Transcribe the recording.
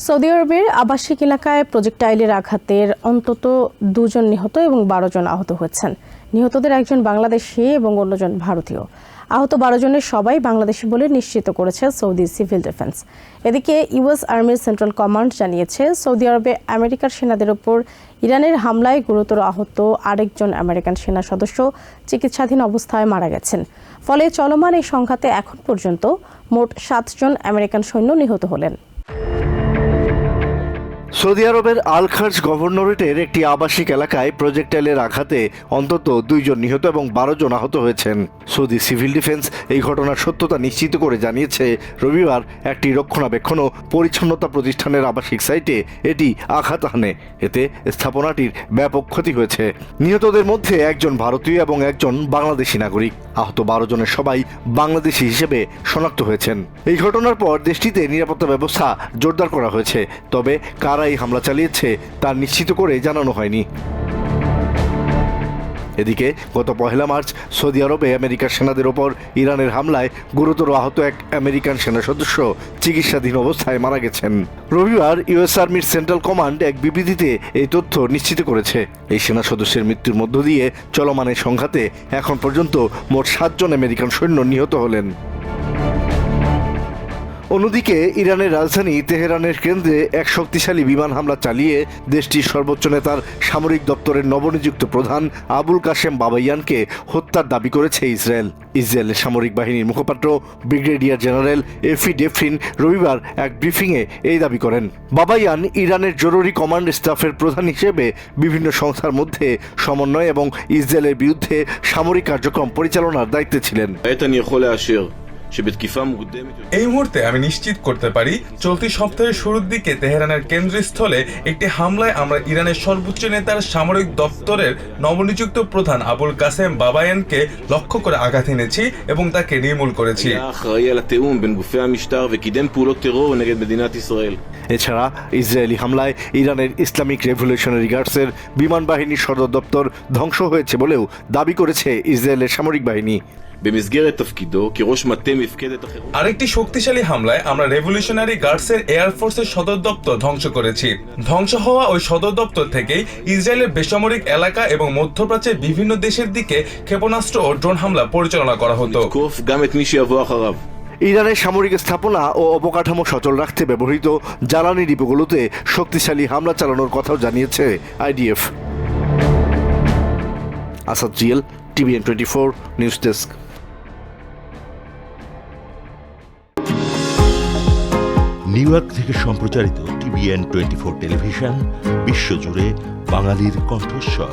Saudi আরবের আবাসিক এলাকায় প্রজেক্টাইলের আঘাতের অন্তত 2 জন নিহত এবং 12 জন আহত হয়েছেন। নিহতদের একজন বাংলাদেশি এবং অন্যজন ভারতীয়। আহত 12 জনের সবাই বাংলাদেশি বলে নিশ্চিত করেছে সৌদি সিভিল ডিফেন্স। এদিকে ইউএস আর্মির সেন্ট্রাল কমান্ড জানিয়েছে, সৌদি আরবে আমেরিকার সেনাদের ওপর ইরানের হামলায় গুরুতর আহত আরেকজন আমেরিকান সেনা সদস্য চিকিৎসাধীন অবস্থায় মারা গেছেন। ফলে চলমান এই সংঘাতে এখন পর্যন্ত মোট 7 জন আমেরিকান সৈন্য নিহত হলেন। সৌদি আরবের আল খার্জ গভর্নরেটের একটি আবাসিক এলাকায় প্রজেক্টাইলের আঘাতে অন্তত 2 জন নিহত এবং 12 জন আহত হয়েছেন। সৌদি সিভিল ডিফেন্স এই ঘটনার সত্যতা নিশ্চিত করে জানিয়েছে, রবিবার একটি রক্ষণাবেক্ষণ ও পরিচ্ছন্নতা প্রতিষ্ঠানের আবাসিক সাইটে এটি আঘাত হানে। এতে স্থাপনাটির ব্যাপক ক্ষতি হয়েছে। নিহতদের মধ্যে একজন ভারতীয় এবং একজন বাংলাদেশি নাগরিক। আহত 12 জনের সবাই বাংলাদেশি হিসেবে শনাক্ত হয়েছেন। এই ঘটনার পর দেশটিতে নিরাপত্তা ব্যবস্থা জোরদার করা হয়েছে, তবে কারা এই হামলা চালিয়েছে তা নিশ্চিত করে জানানো হয়নি। এদিকে গত 1 মার্চ সৌদি আরবে আমেরিকার সেনাদের ওপর ইরানের হামলায় গুরুতর আহত এক আমেরিকান সেনা সদস্য চিকিৎসাধীন অবস্থায় মারা গেছেন। রবিবার ইউএস আর্মির সেন্ট্রাল কমান্ড এক বিবৃতিতে এই তথ্য নিশ্চিত করেছে। এই সেনা সদস্যের মৃত্যুর মধ্য দিয়ে চলমান এই সংঘাতে এখন পর্যন্ত মোট 7 জন আমেরিকান সৈন্য নিহত হলেন। অন্যদিকে ইরানের রাজধানী তেহরানের কেন্দ্রে এক শক্তিশালী বিমান হামলা চালিয়ে দেশটির সর্বোচ্চ নেতার সামরিক দপ্তরের নবনিযুক্ত প্রধান আবুল কাশেম বাবাইয়ানকে হত্যার দাবি করেছে ইসরায়েল। ইসরায়েলের সামরিক বাহিনীর মুখপাত্র ব্রিগেডিয়ার জেনারেল এফি ডেফরিন রবিবার এক ব্রিফিংয়ে এই দাবি করেন। বাবাইয়ান ইরানের জরুরি কমান্ড স্টাফের প্রধান হিসেবে বিভিন্ন সংস্থার মধ্যে সমন্বয় এবং ইসরায়েলের বিরুদ্ধে সামরিক কার্যক্রম পরিচালনার দায়িত্বে ছিলেন। এই মুহূর্তে আমি নিশ্চিত করতে পারি, চলতি সপ্তাহের শুরুর দিকে তেহরানের কেন্দ্রস্থলে একটি হামলায় আমরা ইরানের সর্বোচ্চ নেতার সামরিক দপ্তরের নবনিযুক্ত প্রধান আবুল কাসেম বাবায়ানকে লক্ষ্য করে আঘাত এনেছি এবং তাকে নির্মূল করেছি। এছাড়া ইসরায়েলি হামলায় ইরানের ইসলামিক রেভলিউশনারি গার্ডসের বিমান বাহিনীর সদর দপ্তর ধ্বংস হয়েছে বলেও দাবি করেছে ইসরায়েলের সামরিক বাহিনী। আরেকটি শক্তিশালী হামলায় আমরা রেভলিউশনারি গার্ডসের এয়ারফোর্সের সদর দপ্তর ধ্বংস করেছি। ধ্বংস হওয়া ওই সদর দপ্তর থেকেই ইসরায়েলের বেসামরিক এলাকা এবং মধ্যপ্রাচ্যের বিভিন্ন দেশের দিকে ক্ষেপণাস্ত্র ও ড্রোন হামলা পরিচালনা করা হতো। ইরানের সামরিক স্থাপনা ও অবকাঠামো সচল রাখতে ব্যবহৃত জ্বালানি ডিপোগুলোতে শক্তিশালী হামলা চালানোর কথাও জানিয়েছে IDF. Asad Zial, TVN 24 news desk. New York থেকে সম্প্রচারিত টিভিএন 24 টেলিভিশন বিশ্বজুড়ে বাঙালির কণ্ঠস্বর।